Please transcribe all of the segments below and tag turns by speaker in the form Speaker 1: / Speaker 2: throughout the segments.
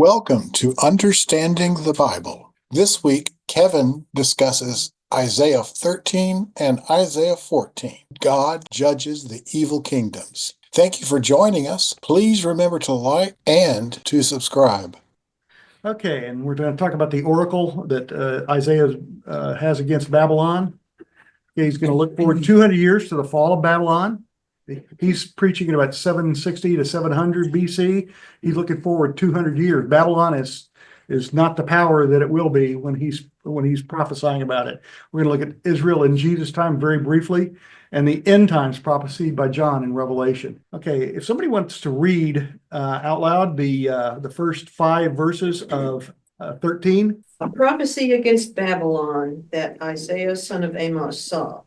Speaker 1: Welcome to Understanding the Bible. This week, Kevin discusses Isaiah 13 and Isaiah 14. God judges the evil kingdoms. Thank you for joining us. Please remember to like and to subscribe.
Speaker 2: Okay, and we're going to talk about the oracle that Isaiah has against Babylon. Okay, he's going to look forward 200 years to the fall of Babylon. He's preaching at about 760 to 700 BC. He's looking forward 200 years. Babylon is not the power that it will be when he's prophesying about it. We're going to look at Israel in Jesus' time very briefly, and the end times prophecy by John in Revelation. Okay, if somebody wants to read out loud the first 5 verses of 13.
Speaker 3: A prophecy against Babylon that Isaiah son of Amos saw.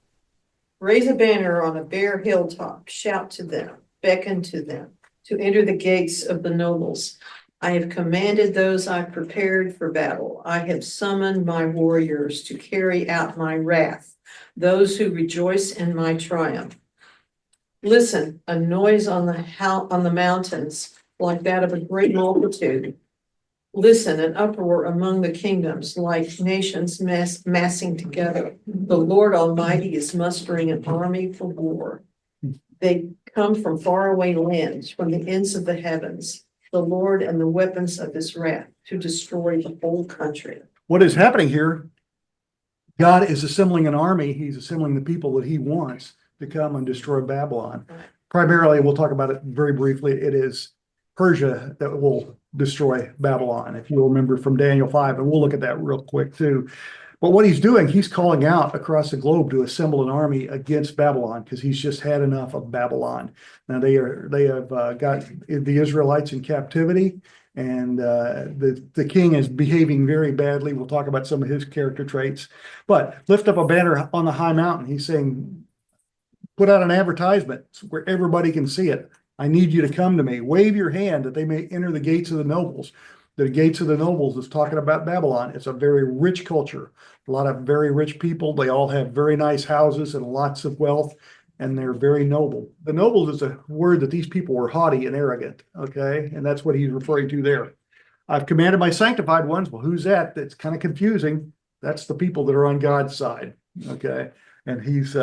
Speaker 3: Raise a banner on a bare hilltop, shout to them, beckon to them, to enter the gates of the nobles. I have commanded those I prepared for battle. I have summoned my warriors to carry out my wrath, those who rejoice in my triumph. Listen, a noise on the mountains, like that of a great multitude. Listen, an uproar among the kingdoms, like nations massing together. The Lord Almighty is mustering an army for war. They come from faraway lands, from the ends of the heavens, the Lord and the weapons of his wrath to destroy the whole country.
Speaker 2: What is happening here? God is assembling an army. He's assembling the people that he wants to come and destroy Babylon. Primarily, we'll talk about it very briefly. It is Persia that will destroy Babylon, if you'll remember from Daniel 5, and we'll look at that real quick too. But what he's doing, he's calling out across the globe to assemble an army against Babylon because he's just had enough of Babylon. Now they have got the Israelites in captivity, and the king is behaving very badly. We'll talk about some of his character traits. But lift up a banner on the high mountain. He's saying, put out an advertisement where everybody can see it. I need you to come to me. Wave your hand that they may enter the gates of the nobles. The gates of the nobles is talking about Babylon. It's a very rich culture. A lot of very rich people. They all have very nice houses and lots of wealth, and they're very noble. The nobles is a word that these people were haughty and arrogant, okay? And that's what he's referring to there. I've commanded my sanctified ones. Well, who's that? That's kind of confusing. That's the people that are on God's side, okay? And he's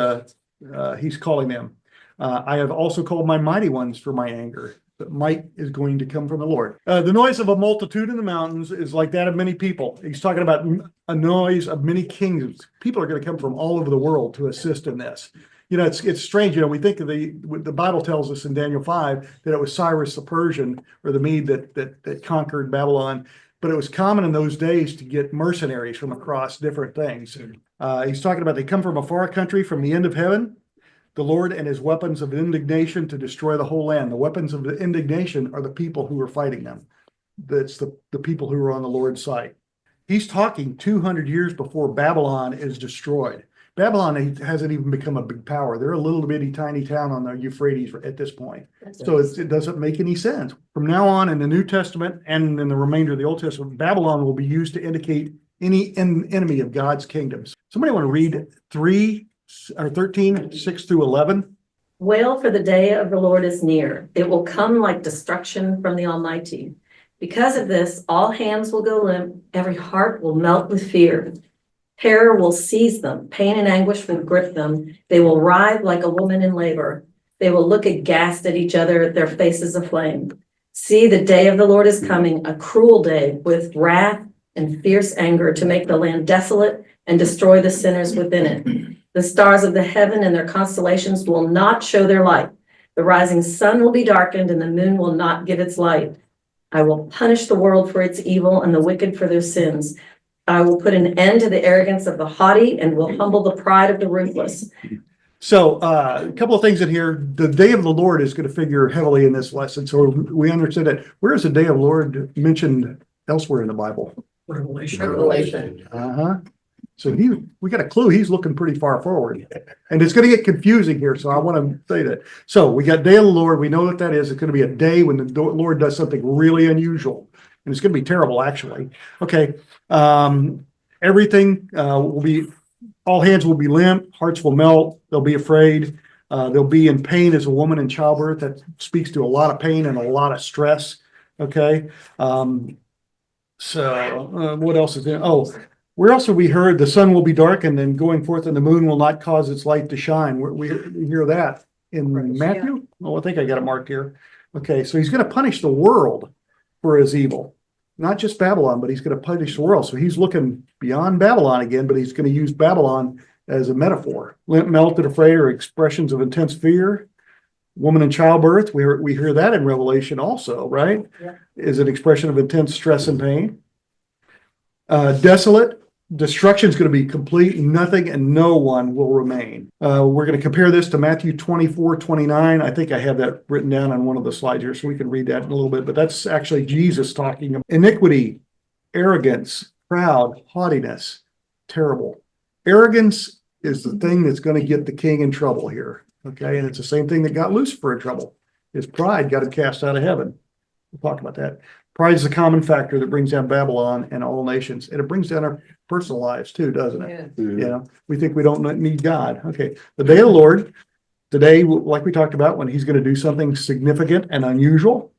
Speaker 2: calling them. I have also called my mighty ones for my anger. But might is going to come from the Lord. The noise of a multitude in the mountains is like that of many people. He's talking about a noise of many kingdoms. People are going to come from all over the world to assist in this. You know, it's strange. You know, we think of the Bible tells us in Daniel 5 that it was Cyrus the Persian or the Mede that conquered Babylon. But it was common in those days to get mercenaries from across different things. He's talking about they come from a far country, from the end of heaven. The Lord and his weapons of indignation to destroy the whole land. The weapons of the indignation are the people who are fighting them. That's the people who are on the Lord's side. He's talking 200 years before Babylon is destroyed. Babylon hasn't even become a big power. They're a little bitty tiny town on the Euphrates at this point. So it doesn't make any sense. From now on in the New Testament and in the remainder of the Old Testament, Babylon will be used to indicate any enemy of God's kingdoms. Somebody want to read 13, 6 through 11.
Speaker 4: Wail, for the day of the Lord is near. It will come like destruction from the Almighty. Because of this, all hands will go limp. Every heart will melt with fear. Terror will seize them. Pain and anguish will grip them. They will writhe like a woman in labor. They will look aghast at each other, their faces aflame. See, the day of the Lord is coming, a cruel day with wrath and fierce anger to make the land desolate and destroy the sinners within it. The stars of the heaven and their constellations will not show their light. The rising sun will be darkened and the moon will not give its light. I will punish the world for its evil and the wicked for their sins. I will put an end to the arrogance of the haughty and will humble the pride of the ruthless.
Speaker 2: So a couple of things in here. The day of the Lord is going to figure heavily in this lesson. So we understand that. Where is the day of the Lord mentioned elsewhere in the Bible?
Speaker 3: Revelation.
Speaker 2: So we got a clue. He's looking pretty far forward, and it's going to get confusing here. So I want to say that. So we got day of the Lord. We know what that is. It's going to be a day when the Lord does something really unusual, and it's going to be terrible, actually. Okay. Everything will be, all hands will be limp, hearts will melt. They'll be afraid. They'll be in pain as a woman in childbirth. That speaks to a lot of pain and a lot of stress. Okay. So, what else is there? Oh, where else have we heard the sun will be darkened and going forth and the moon will not cause its light to shine? We hear that in Matthew? Oh, I think I got it marked here. Okay, so he's gonna punish the world for his evil. Not just Babylon, but he's gonna punish the world. So he's looking beyond Babylon again, but he's gonna use Babylon as a metaphor. Limp, melted, afraid are expressions of intense fear. Woman in childbirth, we hear that in Revelation also, right?
Speaker 3: Yeah.
Speaker 2: Is an expression of intense stress and pain. Desolate, destruction is going to be complete, nothing and no one will remain. We're going to compare this to Matthew 24:29. I think I have that written down on one of the slides here, so we can read that in a little bit, but that's actually Jesus talking about iniquity, arrogance, proud, haughtiness, terrible. Arrogance is the thing that's going to get the king in trouble here. Okay, and it's the same thing that got Lucifer in trouble. His pride got him cast out of heaven. We'll talk about that. Pride is a common factor that brings down Babylon and all nations, and it brings down our personal lives too, doesn't it?
Speaker 3: Yeah.
Speaker 2: You know, we think we don't need God. Okay, the day of the Lord, today, like we talked about, when he's going to do something significant and unusual,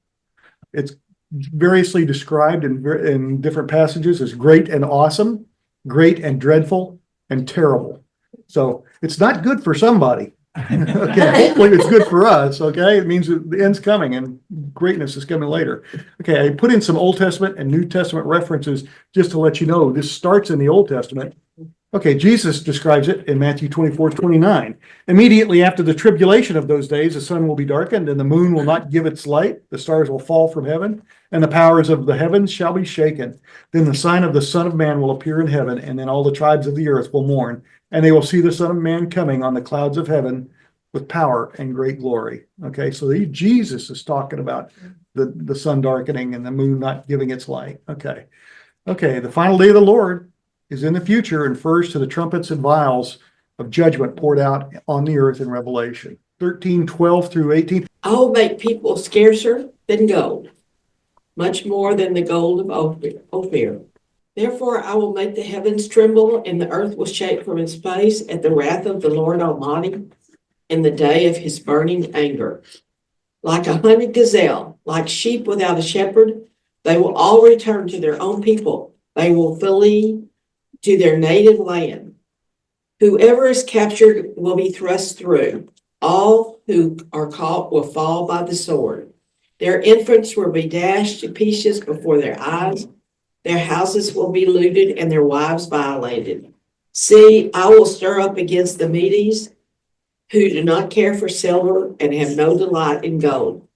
Speaker 2: it's variously described in different passages as great and awesome, great and dreadful, and terrible. So it's not good for somebody. Okay, hopefully it's good for us. Okay, it means that the end's coming and greatness is coming later. Okay, I put in some Old Testament and New Testament references just to let you know this starts in the Old Testament. Okay, Jesus describes it in Matthew 24:29. Immediately after the tribulation of those days, the sun will be darkened and the moon will not give its light. The stars will fall from heaven and the powers of the heavens shall be shaken. Then the sign of the Son of Man will appear in heaven, and then all the tribes of the earth will mourn. And they will see the Son of Man coming on the clouds of heaven with power and great glory. Okay, so Jesus is talking about the sun darkening and the moon not giving its light. Okay, the final day of the Lord is in the future and refers to the trumpets and vials of judgment poured out on the earth in Revelation 13:12 through 18.
Speaker 5: I will make people scarcer than gold, much more than the gold of Ophir. Therefore, I will make the heavens tremble, and the earth will shake from its place at the wrath of the Lord Almighty in the day of his burning anger. Like a hunted gazelle, like sheep without a shepherd, they will all return to their own people. They will flee to their native land. Whoever is captured will be thrust through. All who are caught will fall by the sword. Their infants will be dashed to pieces before their eyes. Their houses will be looted and their wives violated. See, I will stir up against the Medes, who do not care for silver and have no delight in gold.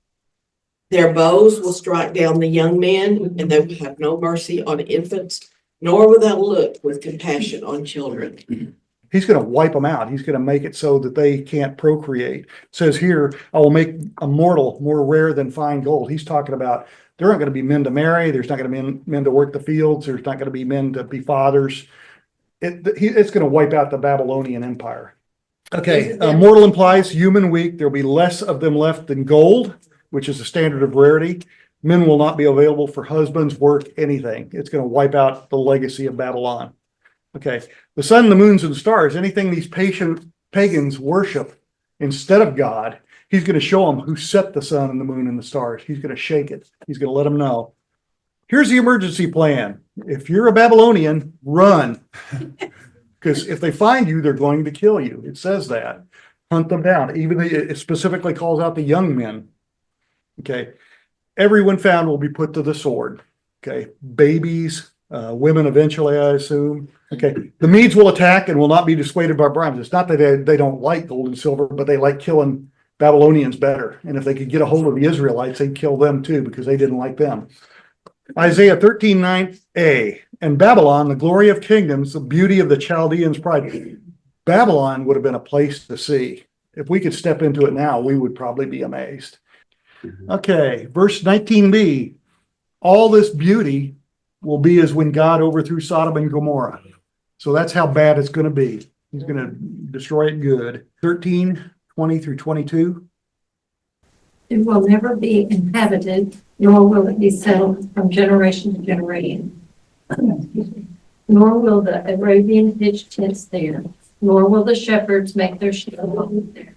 Speaker 5: Their bows will strike down the young men, and they will have no mercy on infants, nor will they look with compassion on children.
Speaker 2: He's going to wipe them out. He's going to make it so that they can't procreate. It says here, I will make a mortal more rare than fine gold. He's talking about there aren't going to be men to marry. There's not going to be men to work the fields. There's not going to be men to be fathers. It's going to wipe out the Babylonian Empire. Okay, mortal implies human weak. There'll be less of them left than gold, which is a standard of rarity. Men will not be available for husbands, work, anything. It's going to wipe out the legacy of Babylon. Okay, the sun, the moons, and the stars, anything these pagans worship instead of God, he's going to show them who set the sun and the moon and the stars. He's going to shake it. He's going to let them know. Here's the emergency plan. If you're a Babylonian, run. Because if they find you, they're going to kill you. It says that. Hunt them down. Even it specifically calls out the young men. Okay. Everyone found will be put to the sword. Okay. Babies, women eventually, I assume. Okay. The Medes will attack and will not be dissuaded by bribes. It's not that they don't like gold and silver, but they like killing Babylonians better. And if they could get a hold of the Israelites, they'd kill them too because they didn't like them. Isaiah 13:9a. And Babylon, the glory of kingdoms, the beauty of the Chaldeans' pride. Babylon would have been a place to see. If we could step into it now, we would probably be amazed. Okay, verse 19b. All this beauty will be as when God overthrew Sodom and Gomorrah. So that's how bad it's going to be. He's going to destroy it good. 13:20 through 22.
Speaker 6: It will never be inhabited, nor will it be settled from generation to generation. Excuse me. Nor will the Arabian pitch tents there, nor will the shepherds make their sheep there.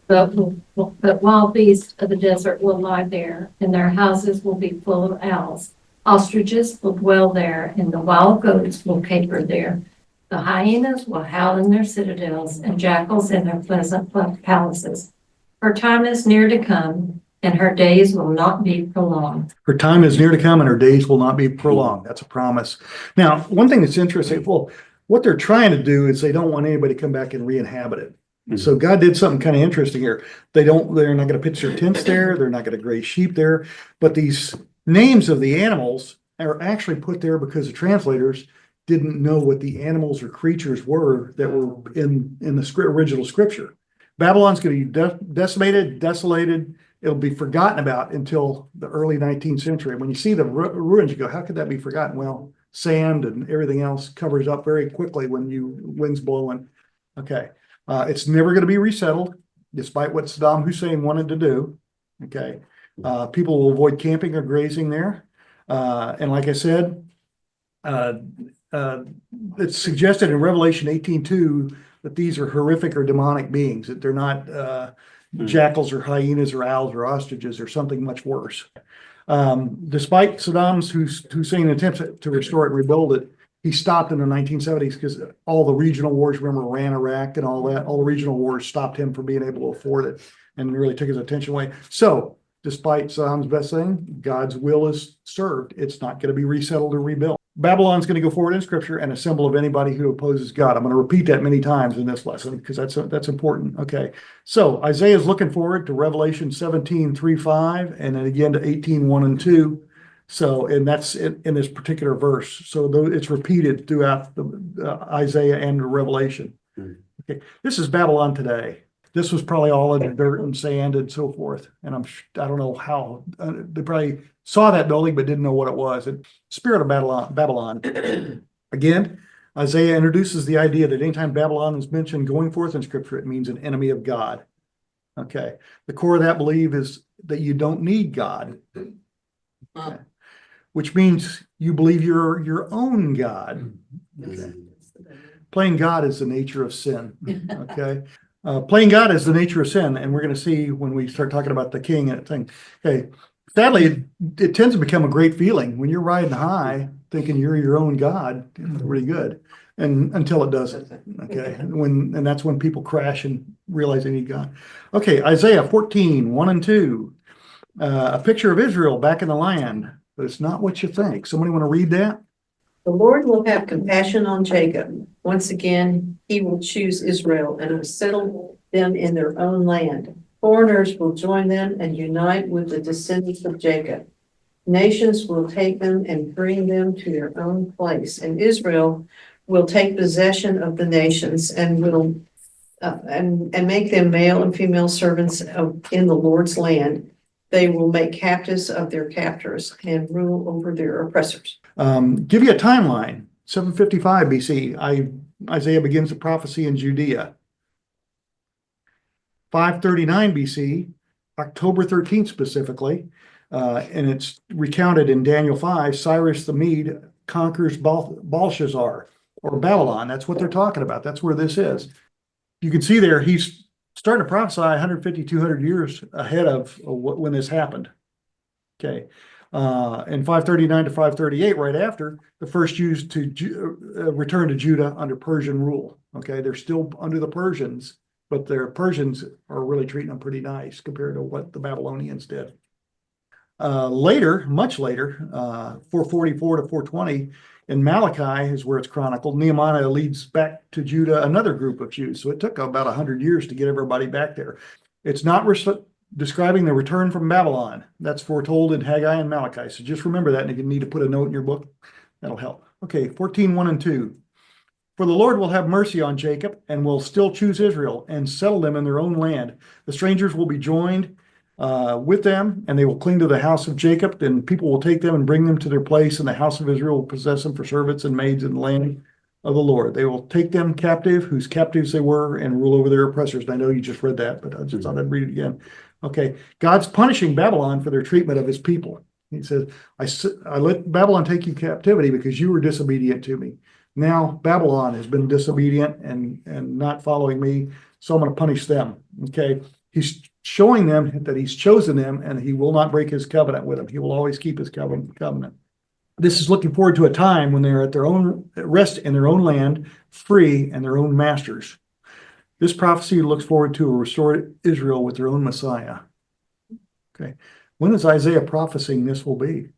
Speaker 6: But wild beasts of the desert will lie there, and their houses will be full of owls. Ostriches will dwell there, and the wild goats will caper there. The hyenas will howl in their citadels, and jackals in their pleasant palaces. Her time is near to come, and her days will not be prolonged.
Speaker 2: Her time is near to come and her days will not be prolonged. That's a promise. Now, one thing that's interesting, well, what they're trying to do is they don't want anybody to come back and re-inhabit it. So God did something kind of interesting here. They're not going to pitch their tents there. They're not going to graze sheep there. But these names of the animals are actually put there because the translators didn't know what the animals or creatures were that were in the original scripture. Babylon's going to be decimated, desolated. It'll be forgotten about until the early 19th century. When you see the ruins, you go, how could that be forgotten? Well, sand and everything else covers up very quickly when wind's blowing. Okay. It's never going to be resettled, despite what Saddam Hussein wanted to do. Okay. People will avoid camping or grazing there. And like I said, it's suggested in Revelation 18:2 that these are horrific or demonic beings, that they're not jackals or hyenas or owls or ostriches or something much worse. Despite Saddam Hussein attempts to restore it and rebuild it, he stopped in the 1970s because all the regional wars, remember Iran, Iraq, and all that, all the regional wars stopped him from being able to afford it and really took his attention away. So despite Saddam's best thing, God's will is served. It's not going to be resettled or rebuilt. Babylon's going to go forward in scripture and a symbol of anybody who opposes God. I'm going to repeat that many times in this lesson because that's important. Okay. So Isaiah is looking forward to Revelation 17:3-5 and then again to 18:1-2. So, and that's in this particular verse. So it's repeated throughout the Isaiah and the Revelation. Okay. This is Babylon today. This was probably all in the dirt and sand and so forth. And I don't know how they probably saw that building, but didn't know what it was. And spirit of Babylon. Again, Isaiah introduces the idea that anytime Babylon is mentioned going forth in scripture, it means an enemy of God. Okay. The core of that belief is that you don't need God. Okay. Which means you believe you're your own God. Okay. Playing God is the nature of sin. Okay. Playing God is the nature of sin, and we're going to see when we start talking about the king and thing. Okay, sadly, it tends to become a great feeling when you're riding high, thinking you're your own God. It's really good, and until it doesn't. Okay, and that's when people crash and realize they need God. Okay, Isaiah 14:1-2, a picture of Israel back in the land, but it's not what you think. Somebody want to read that?
Speaker 3: The Lord will have compassion on Jacob. Once again, he will choose Israel and will settle them in their own land. Foreigners will join them and unite with the descendants of Jacob. Nations will take them and bring them to their own place, and Israel will take possession of the nations and will and make them male and female servants in the Lord's land. They will make captives of their captors and rule over their oppressors.
Speaker 2: Give you a timeline. 755 BC, Isaiah begins the prophecy in Judea. 539 BC, October 13th specifically, and it's recounted in Daniel 5, Cyrus the Mede conquers Belshazzar, or Babylon. That's what they're talking about. That's where this is. You can see there, he's starting to prophesy 150, 200 years ahead of when this happened. Okay. In 539 to 538, right after, the first Jews to return to Judah under Persian rule. Okay, they're still under the Persians, but their Persians are really treating them pretty nice compared to what the Babylonians did. Later, much later, 444 to 420, in Malachi is where it's chronicled. Nehemiah leads back to Judah another group of Jews. So it took about 100 years to get everybody back there. It's not describing the return from Babylon. That's foretold in Haggai and Malachi. So just remember that, and if you need to put a note in your book, that'll help. Okay, 14:1-2. For the Lord will have mercy on Jacob and will still choose Israel and settle them in their own land. The strangers will be joined with them, and they will cling to the house of Jacob, and people will take them and bring them to their place, and the house of Israel will possess them for servants and maids in the land of the Lord. They will take them captive, whose captives they were, and rule over their oppressors. And I know you just read that, but I just thought I'd read it again. Okay, God's punishing Babylon for their treatment of his people. He says, I let Babylon take you captivity because you were disobedient to me. Now Babylon has been disobedient and not following me, so I'm going to punish them. Okay, he's showing them that he's chosen them and he will not break his covenant with them. He will always keep his covenant. This is looking forward to a time when they're at their own rest in their own land, free and their own masters. This prophecy looks forward to a restored Israel with their own Messiah. Okay. When is Isaiah prophesying this will be?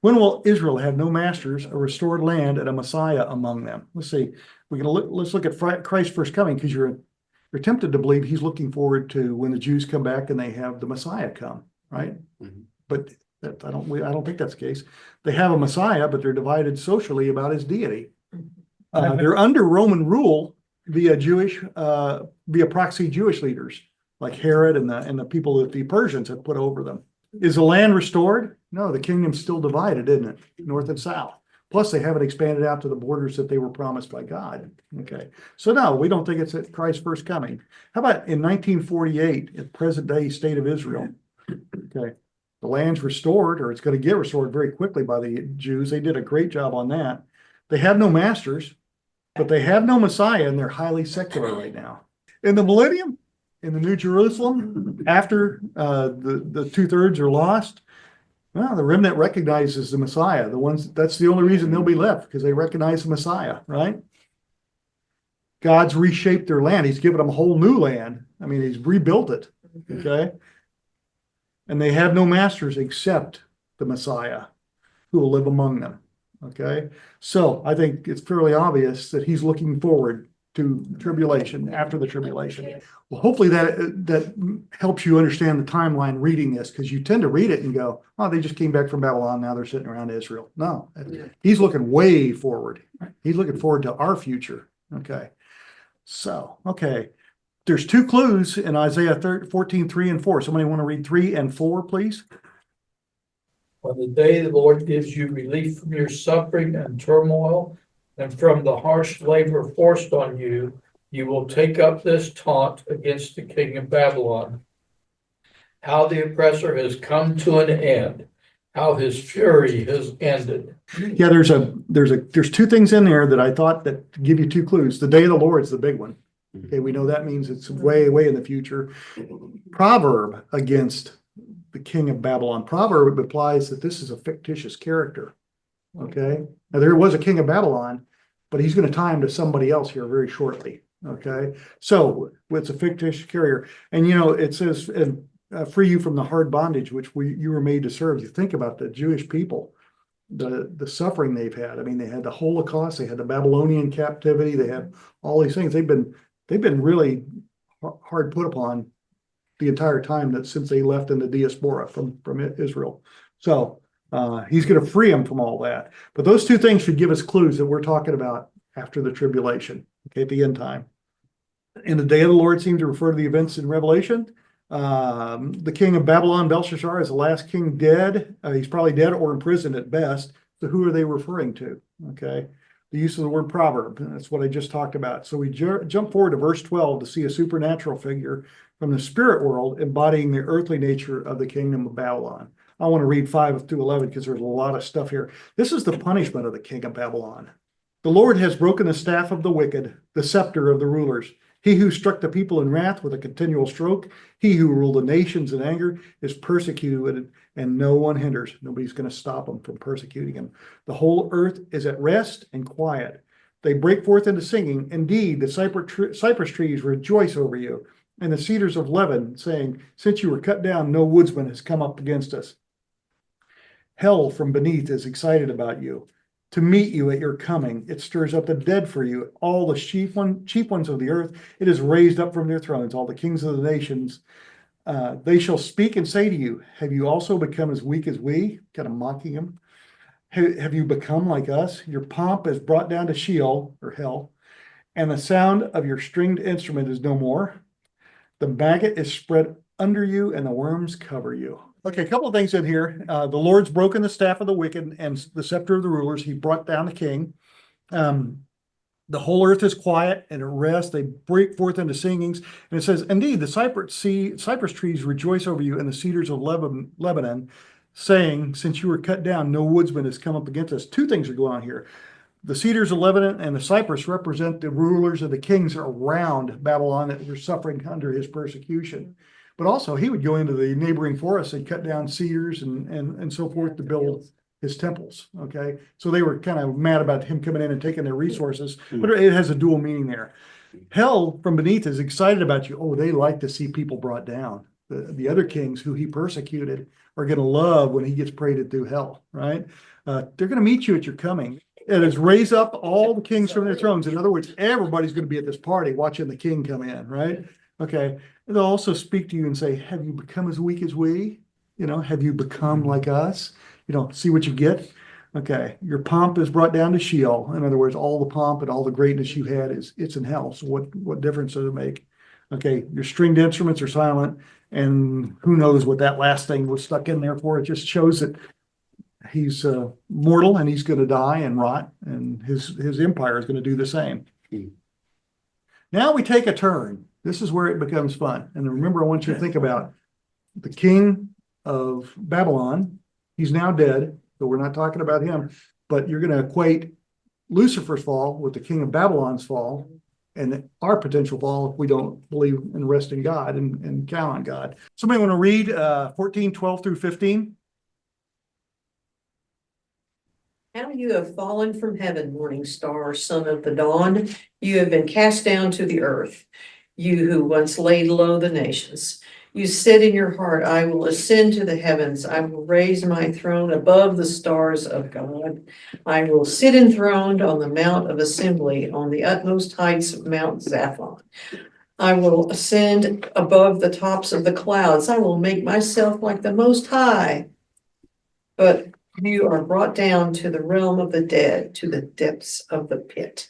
Speaker 2: When will Israel have no masters, a restored land, and a Messiah among them? Let's see. Let's look at Christ's first coming, because you're tempted to believe he's looking forward to when the Jews come back and they have the Messiah come, right?
Speaker 7: Mhm.
Speaker 2: But I don't think that's the case. They have a Messiah, but they're divided socially about his deity. They're under Roman rule via proxy Jewish leaders like Herod and the people that the Persians have put over them. Is the land restored? No, the kingdom's still divided, isn't it? North and south. Plus, they haven't expanded out to the borders that they were promised by God. Okay, so no, we don't think it's at Christ's first coming. How about in 1948, at present day state of Israel? Okay, the land's restored, or it's going to get restored very quickly by the Jews. They did a great job on that. They have no masters, but they have no Messiah, and they're highly secular right now. In the millennium, in the New Jerusalem, after the 2/3 are lost, well, the remnant recognizes the Messiah. That's the only reason they'll be left, because they recognize the Messiah, right? God's reshaped their land. He's given them a whole new land. I mean, he's rebuilt it. Okay. And they have no masters except the Messiah who will live among them. Okay. So I think it's fairly obvious that he's looking forward to tribulation, after the tribulation. Well, hopefully that helps you understand the timeline reading this, because you tend to read it and go, oh, they just came back from Babylon. Now they're sitting around Israel. No, he's looking way forward. He's looking forward to our future. Okay. So, okay. There's two clues in Isaiah 14, 3 and 4. Somebody want to read 3 and 4, please?
Speaker 8: On the day the Lord gives you relief from your suffering and turmoil and from the harsh labor forced on you, you will take up this taunt against the king of Babylon. How the oppressor has come to an end, how his fury has ended.
Speaker 2: Yeah, there's two things in there that I thought that give you two clues. The day of the Lord's the big one. Okay, we know that means it's way, way in the future. Proverb against the king of Babylon. Proverb implies that this is a fictitious character. Okay, now there was a king of Babylon, but he's going to tie him to somebody else here very shortly. Okay, so it's a fictitious carrier, and it says, free you from the hard bondage which you were made to serve. You think about the Jewish people, the suffering they've had. I mean, they had the Holocaust, they had the Babylonian captivity, they had all these things. They've been really hard put upon the entire time that since they left in the diaspora from Israel. So he's going to free them from all that. But those two things should give us clues that we're talking about after the tribulation, okay, at the end time. In the day of the Lord seems to refer to the events in Revelation. The king of Babylon, Belshazzar, is the last king dead. He's probably dead or in prison at best. So who are they referring to? Okay. The use of the word proverb. That's what I just talked about. So we jump forward to verse 12 to see a supernatural figure from the spirit world embodying the earthly nature of the kingdom of Babylon. I want to read 5 through 11 because there's a lot of stuff here. This is the punishment of the king of Babylon. The Lord has broken the staff of the wicked, the scepter of the rulers. He who struck the people in wrath with a continual stroke, he who ruled the nations in anger, is persecuted, and no one hinders. Nobody's going to stop him from persecuting him. The whole earth is at rest and quiet. They break forth into singing. Indeed, the cypress trees rejoice over you, and the cedars of Lebanon, saying, since you were cut down, no woodsman has come up against us. Hell from beneath is excited about you, to meet you at your coming. It stirs up the dead for you, all the chief ones of the earth. It is raised up from their thrones, all the kings of the nations. They shall speak and say to you, have you also become as weak as we? Kind of mocking him. Have you become like us? Your pomp is brought down to Sheol, or hell, and the sound of your stringed instrument is no more. The maggot is spread under you, and the worms cover you. Okay, a couple of things in here. The Lord's broken the staff of the wicked and the scepter of the rulers. He brought down the king. The whole earth is quiet and at rest. They break forth into singings. And it says, indeed, the cypress trees rejoice over you, and the cedars of Lebanon, saying, since you were cut down, no woodsman has come up against us. Two things are going on here. The cedars of Lebanon and the cypress represent the rulers of the kings around Babylon that were suffering under his persecution. But also he would go into the neighboring forests and cut down cedars and so forth to build his temples, okay? So they were kind of mad about him coming in and taking their resources, but it has a dual meaning there. Hell from beneath is excited about you. Oh, they like to see people brought down. The other kings who he persecuted are going to love when he gets paraded through hell, right? They're going to meet you at your coming. It is raise up all the kings from their thrones. In other words, everybody's going to be at this party watching the king come in, right? Okay. And they'll also speak to you and say, have you become as weak as we? You know, have you become like us? You know, see what you get. Okay. Your pomp is brought down to Sheol. In other words, all the pomp and all the greatness you had it's in hell. So what difference does it make? Okay. Your stringed instruments are silent, and who knows what that last thing was stuck in there for. It just shows that he's mortal and he's going to die and rot, and his empire is going to do the same. Now we take a turn. This is where it becomes fun. And remember, I want you to think about the king of Babylon. He's now dead, so we're not talking about him, but you're going to equate Lucifer's fall with the king of Babylon's fall and our potential fall if we don't believe and rest in God and count on God. Somebody want to read 14:12 through 15?
Speaker 3: How you have fallen from heaven, morning star, son of the dawn. You have been cast down to the earth, you who once laid low the nations. You said in your heart, I will ascend to the heavens. I will raise my throne above the stars of God. I will sit enthroned on the mount of assembly on the utmost heights of Mount Zaphon. I will ascend above the tops of the clouds. I will make myself like the Most High. But you are brought down to the realm of the dead, to the depths of the pit.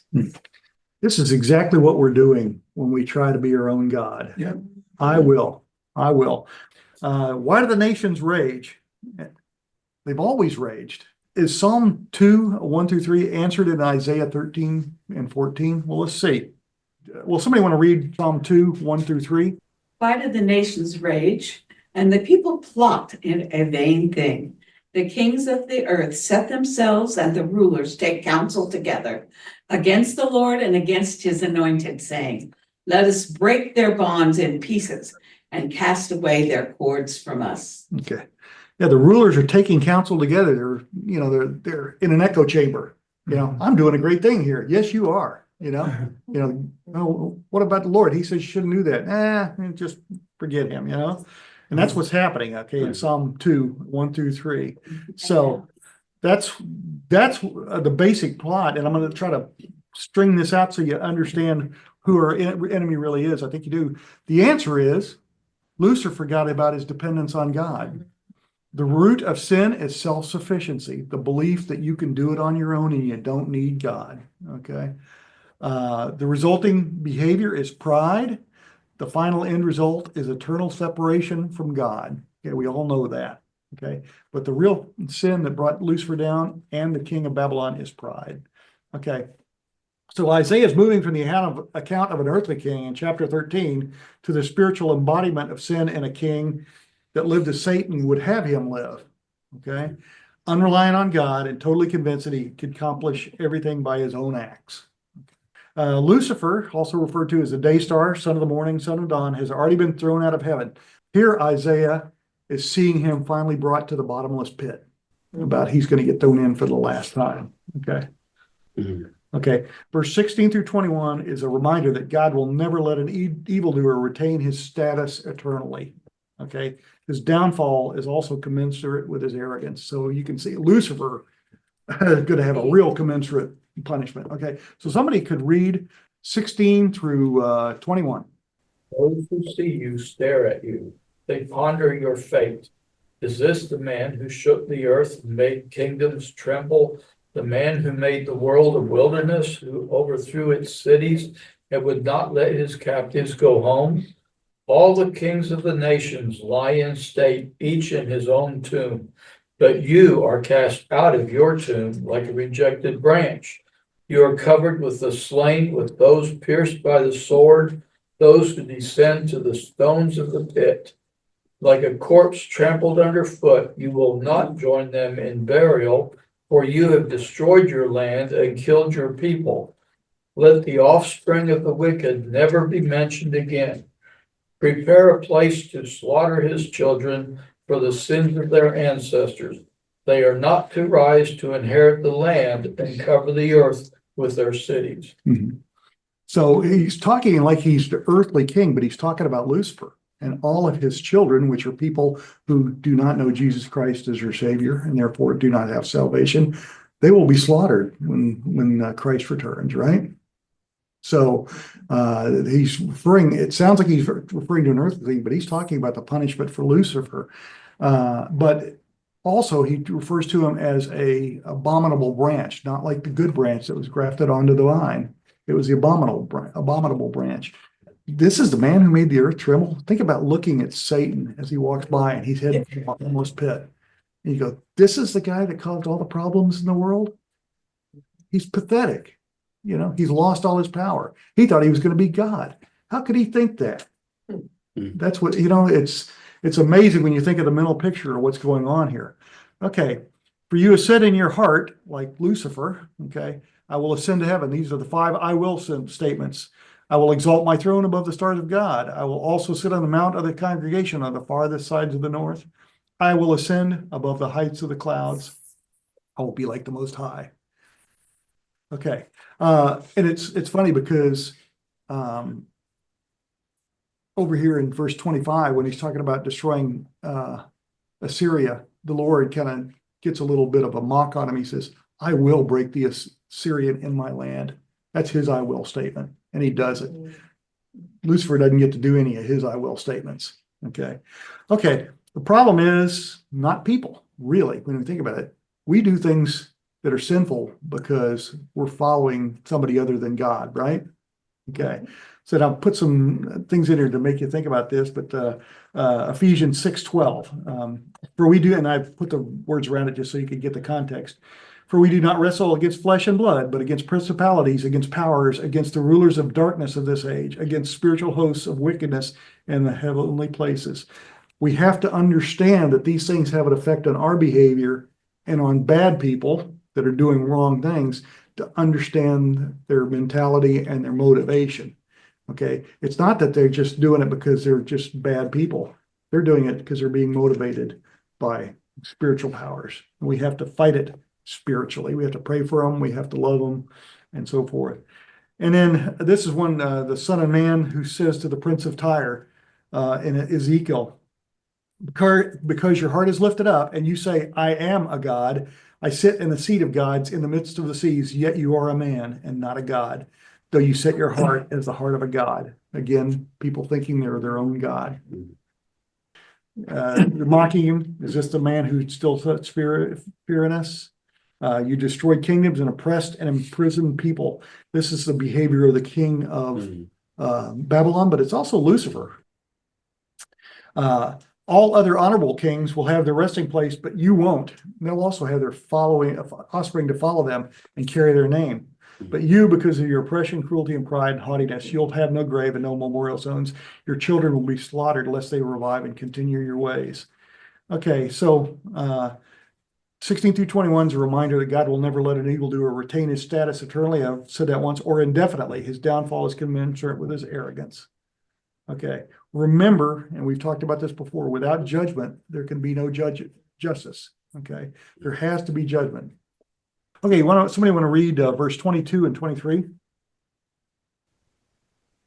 Speaker 2: This is exactly what we're doing when we try to be our own God.
Speaker 1: Yeah.
Speaker 2: I will. Why do the nations rage? They've always raged. Is Psalm 2:1-3 answered in Isaiah 13 and 14? Well, let's see. Well, somebody want to read Psalm 2:1-3?
Speaker 7: Why do the nations rage and the people plot in a vain thing? The kings of the earth set themselves and the rulers take counsel together against the Lord and against his anointed, saying, let us break their bonds in pieces and cast away their cords from us.
Speaker 2: Okay. Yeah, the rulers are taking counsel together. They're in an echo chamber. I'm doing a great thing here. Yes, you are. Oh, what about the Lord? He says you shouldn't do that. Just forget him, And that's what's happening, okay, in Psalm 2:1-3. So that's the basic plot, and I'm going to try to string this out so you understand who our enemy really is. I think you do. The answer is Lucifer forgot about his dependence on God. The root of sin is self-sufficiency, the belief that you can do it on your own and you don't need God, okay? The resulting behavior is pride. The final end result is eternal separation from God. Okay, we all know that. Okay, but the real sin that brought Lucifer down and the king of Babylon is pride. Okay, so Isaiah is moving from the account of an earthly king in chapter 13 to the spiritual embodiment of sin in a king that lived as Satan would have him live. Okay, unreliant on God and totally convinced that he could accomplish everything by his own acts. Lucifer, also referred to as the day star, son of the morning, son of dawn, has already been thrown out of heaven. Here, Isaiah is seeing him finally brought to the bottomless pit. About he's going to get thrown in for the last time. Okay. Okay. Verse 16-21 is a reminder that God will never let an evildoer retain his status eternally. Okay. His downfall is also commensurate with his arrogance. So you can see Lucifer is going to have a real commensurate punishment. Okay, so somebody could read 16-21.
Speaker 8: Those who see you stare at you. They ponder your fate. Is this the man who shook the earth and made kingdoms tremble? The man who made the world a wilderness, who overthrew its cities and would not let his captives go home? All the kings of the nations lie in state, each in his own tomb. But you are cast out of your tomb like a rejected branch. You are covered with the slain, with those pierced by the sword, those who descend to the stones of the pit. Like a corpse trampled underfoot, you will not join them in burial, for you have destroyed your land and killed your people. Let the offspring of the wicked never be mentioned again. Prepare a place to slaughter his children for the sins of their ancestors. They are not to rise to inherit the land and cover the earth with their cities.
Speaker 2: Mhm. So he's talking like he's the earthly king, but he's talking about Lucifer and all of his children, which are people who do not know Jesus Christ as their savior and therefore do not have salvation. They will be slaughtered when Christ returns, right? So he's referring, it sounds like he's referring to an earthly thing, but he's talking about the punishment for Lucifer. But also he refers to him as a abominable branch, not like the good branch that was grafted onto the vine. It was the abominable branch. This is the man who made the earth tremble. Think about looking at Satan as he walks by and he's heading for the bottomless pit. And you go, this is the guy that caused all the problems in the world? He's pathetic. You know, he's lost all his power. He thought he was going to be God. How could he think that? That's what, you know, it's amazing when you think of the mental picture of what's going on here. Okay, for you have said in your heart, like Lucifer, okay, I will ascend to heaven. These are the 5 I will statements. I will exalt my throne above the stars of God. I will also sit on the mount of the congregation on the farthest sides of the north. I will ascend above the heights of the clouds. I will be like the Most High. Okay, and it's funny because over here in verse 25, when he's talking about destroying Assyria, the Lord kind of gets a little bit of a mock on him. He says, I will break the Assyrian in my land. That's his I will statement, and he does it. Lucifer doesn't get to do any of his I will statements. Okay, the problem is not people, really, when we think about it. We do things that are sinful because we're following somebody other than God, right? Okay, so I'll put some things in here to make you think about this, but Ephesians 6:12. For we do, and I've put the words around it just so you can get the context. For we do not wrestle against flesh and blood, but against principalities, against powers, against the rulers of darkness of this age, against spiritual hosts of wickedness in the heavenly places. We have to understand that these things have an effect on our behavior and on bad people that are doing wrong things, to understand their mentality and their motivation. Okay, it's not that they're just doing it because they're just bad people. They're doing it because they're being motivated by spiritual powers. And we have to fight it spiritually. We have to pray for them. We have to love them, and so forth. And then this is when the Son of Man who says to the Prince of Tyre in Ezekiel, because your heart is lifted up and you say, I am a God, I sit in the seat of gods in the midst of the seas, yet you are a man and not a God, though you set your heart as the heart of a God. Again, people thinking they're their own God. You're mocking him. Is this the man who still puts fear in us? You destroyed kingdoms and oppressed and imprisoned people. This is the behavior of the king of Babylon, but it's also Lucifer. All other honorable kings will have their resting place, but you won't. They'll also have their offspring to follow them and carry their name. But you, because of your oppression, cruelty, and pride, and haughtiness, you'll have no grave and no memorial stones. Your children will be slaughtered lest they revive and continue your ways. Okay, so 16 through 21 is a reminder that God will never let an evildoer retain his status eternally. I've said that once, or indefinitely. His downfall is commensurate with his arrogance. Okay, remember, and we've talked about this before, without judgment, there can be no justice. Okay, there has to be judgment. Okay, somebody want to read verse 22 and 23?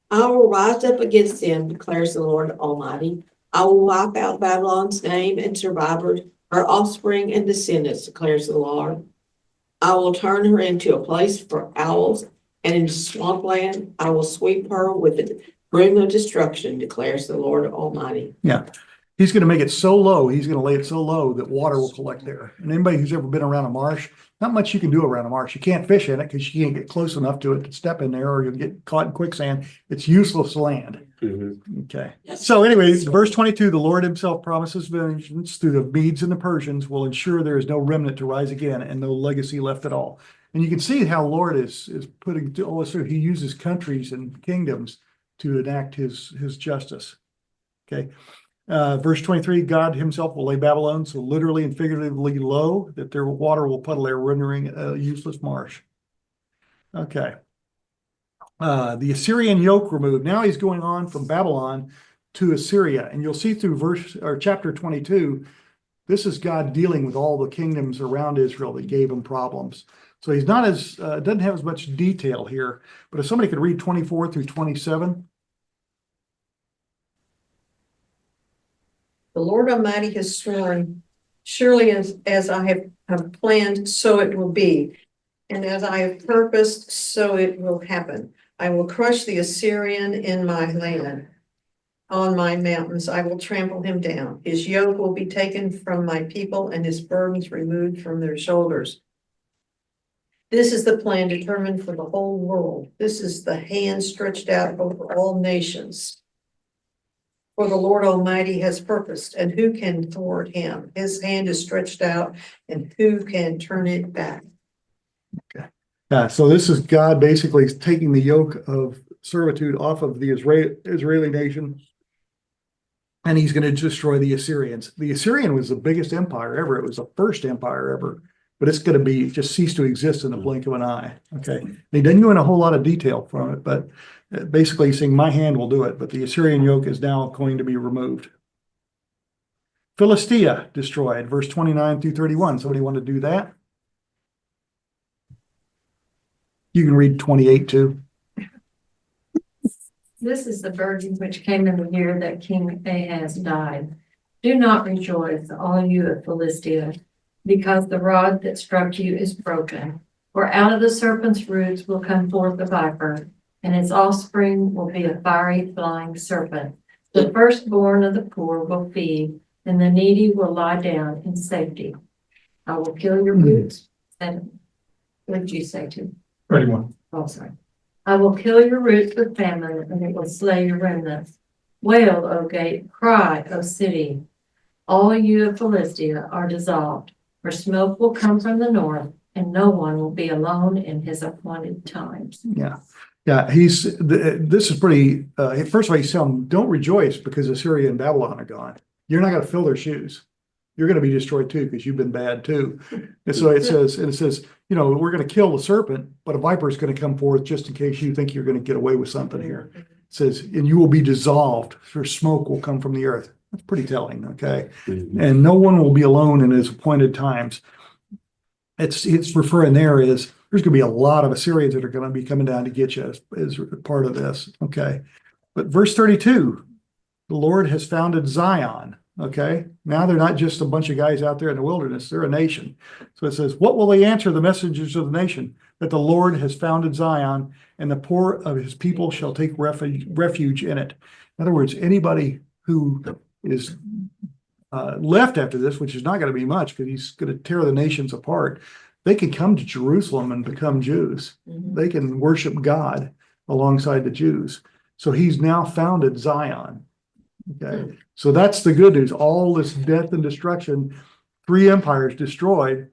Speaker 5: I will rise up against them, declares the Lord Almighty. I will wipe out Babylon's name and survivors, her offspring and descendants, declares the Lord. I will turn her into a place for owls, and into swampland I will sweep her with the broom of destruction, declares the Lord Almighty.
Speaker 2: Yeah, he's going to make it so low, he's going to lay it so low that water will collect there. And anybody who's ever been around a marsh, not much you can do around a marsh. You can't fish in it because you can't get close enough to it to step in there, or you'll get caught in quicksand. It's useless land. Okay. So anyway, verse 22, the Lord himself promises vengeance through the Medes and the Persians will ensure there is no remnant to rise again and no legacy left at all. And you can see how Lord is putting all this through. He uses countries and kingdoms to enact his justice. Okay. Verse 23, God himself will lay Babylon so literally and figuratively low that their water will puddle there, rendering a useless marsh. Okay. The Assyrian yoke removed. Now he's going on from Babylon to Assyria. And you'll see through chapter 22, This is God dealing with all the kingdoms around Israel that gave him problems. So he's not as, doesn't have as much detail here, but if somebody could read 24 through 27.
Speaker 3: The Lord Almighty has sworn, surely as I have planned, so it will be. And as I have purposed, so it will happen. I will crush the Assyrian in my land. On my mountains, I will trample him down. His yoke will be taken from my people and his burdens removed from their shoulders. This is the plan determined for the whole world. This is the hand stretched out over all nations. For the Lord Almighty has purposed, and who can thwart him? His hand is stretched out, and who can turn it back?
Speaker 2: So this is God basically taking the yoke of servitude off of the Israeli nation. And he's going to destroy the Assyrians. The Assyrian was the biggest empire ever. It was the first empire ever, but it's going to be just cease to exist in the blink of an eye. Okay. And he doesn't go in a whole lot of detail from it, but basically he's saying my hand will do it, but the Assyrian yoke is now going to be removed. Philistia destroyed, verse 29 through 31. Somebody want to do that? You can read 28 too.
Speaker 6: This is the virgin which came in the year that King Ahaz died. Do not rejoice, all you of Philistia, because the rod that struck you is broken. For out of the serpent's roots will come forth the viper, and its offspring will be a fiery flying serpent. The firstborn of the poor will feed, and the needy will lie down in safety. I will kill your roots. And what did you say to?
Speaker 2: 31.
Speaker 6: Oh, sorry. I will kill your roots with famine, and it will slay your remnants. Wail, O gate, cry, O city. All you of Philistia are dissolved, for smoke will come from the north, and no one will be alone in his appointed times.
Speaker 2: Yeah. Yeah, this is pretty, first of all, he's telling them, don't rejoice because Assyria and Babylon are gone. You're not going to fill their shoes. You're going to be destroyed too, because you've been bad too. And so it says, you know, we're going to kill the serpent, but a viper is going to come forth just in case you think you're going to get away with something here. It says, and you will be dissolved, for smoke will come from the earth. That's pretty telling, okay? And no one will be alone in his appointed times. It's referring there is, there's going to be a lot of Assyrians that are going to be coming down to get you as part of this, okay? But verse 32, the Lord has founded Zion. Okay, now they're not just a bunch of guys out there in the wilderness, they're a nation. So it says, what will they answer the messengers of the nation? That the Lord has founded Zion, and the poor of his people shall take refuge in it. In other words, anybody who is left after this, which is not going to be much because he's going to tear the nations apart, they can come to Jerusalem and become Jews. They can worship God alongside the Jews. So he's now founded Zion. Okay, so that's the good news. All this death and destruction, 3 empires destroyed,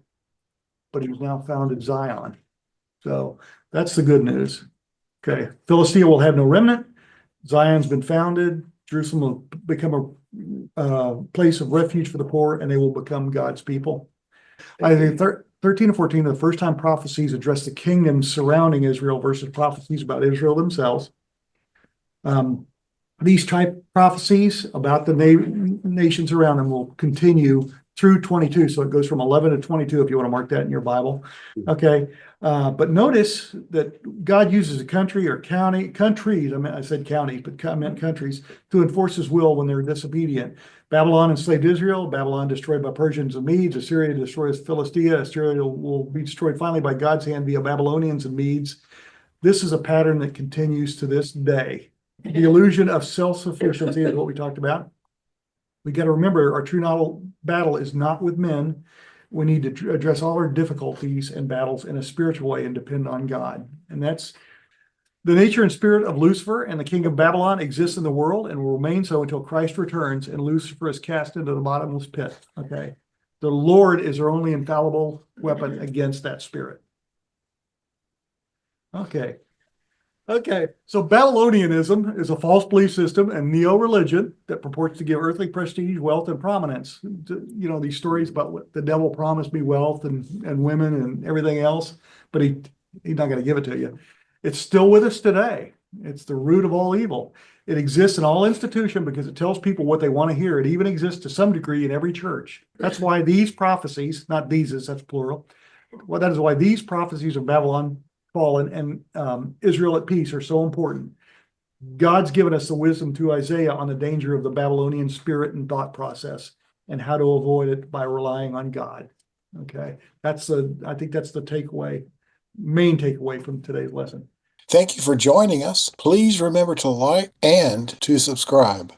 Speaker 2: but he's now founded Zion. So that's the good news. Okay, Philistia will have no remnant. Zion's been founded. Jerusalem will become a place of refuge for the poor, and they will become God's people. I think 13 and 14 are the first time prophecies address the kingdoms surrounding Israel versus prophecies about Israel themselves. These type prophecies about the nations around them will continue through 22. So it goes from 11 to 22, if you want to mark that in your Bible. Okay. But notice that God uses a country or countries, I said county, but I meant countries, to enforce his will when they're disobedient. Babylon enslaved Israel, Babylon destroyed by Persians and Medes, Assyria destroys Philistia, Assyria will be destroyed finally by God's hand via Babylonians and Medes. This is a pattern that continues to this day. The illusion of self-sufficiency is what we talked about. We got to remember our true battle is not with men. We need to address all our difficulties and battles in a spiritual way and depend on God. And that's the nature and spirit of Lucifer and the king of Babylon exists in the world and will remain so until Christ returns and Lucifer is cast into the bottomless pit. Okay. The Lord is our only infallible weapon against that spirit. Okay. Okay, so Babylonianism is a false belief system and neo-religion that purports to give earthly prestige, wealth, and prominence. You know, these stories about what the devil promised me wealth and women and everything else, but he's not going to give it to you. It's still with us today. It's the root of all evil. It exists in all institution because it tells people what they want to hear. It even exists to some degree in every church. That's why these prophecies, not these, that's plural. Well, that is why these prophecies of Babylon fallen and Israel at peace are so important. God's given us the wisdom through Isaiah on the danger of the Babylonian spirit and thought process and how to avoid it by relying on God. Okay, I think that's the takeaway, main takeaway from today's lesson.
Speaker 1: Thank you for joining us. Please remember to like and to subscribe.